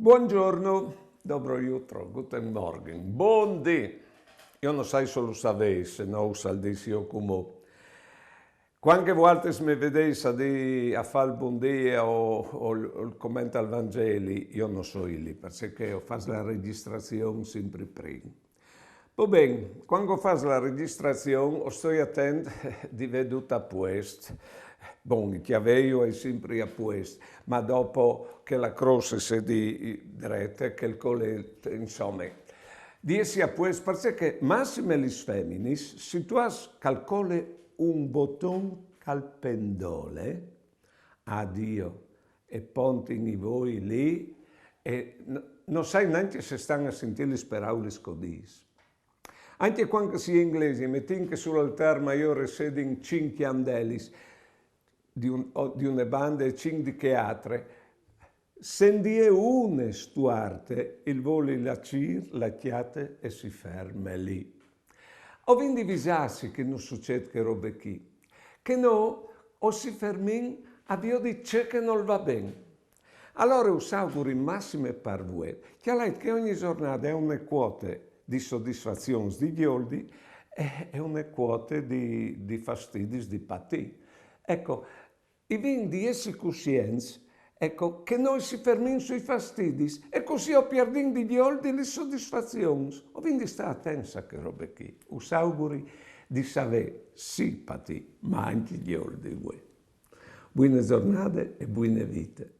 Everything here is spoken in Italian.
Buongiorno, dobro jutro, guten Morgen, buon dì. Io non sai solo sapeis, no saldissi o come. Quante volte mi vedeis a fare il buon dì o il commento al Vangeli, io non so lì, perché ho fatto la registrazione sempre prima. Va bene, quando faccio la registrazione sto attento di vedere a posto. Bon, che avevo è sempre a posto, ma dopo che la croce si di dritta, che il colletto, insomma, di essere a posto, perché massime le femmine, se tu calcoli un bottone cal pendole, addio, e ponti voi lì, e non sai neanche se stanno a sentire le parole scodis. Anche quando si è inglese, metti che sull'altar maggiore sedin 5 andelis di una banda e 5 di altre, sendie une stuarte, il voli la cir, la chiate e si ferma lì. O quindi visassi che non succede che robe qui, che no, o si fermin a Dio dice che non va bene. Allora us auguri massime per voi, che ogni giornata è una quota di soddisfazioni di Dioldi e una quota di fastidi di patì. Ecco, i vin di essi coscienza, ecco, che noi si fermiamo sui fastidi e così ho perdiamo di Dioldi le soddisfazioni. O quindi sta attenta a che robe qui. Us auguri di sapere sì patì, ma anche Dioldi voi. Buone giornate e buone vite.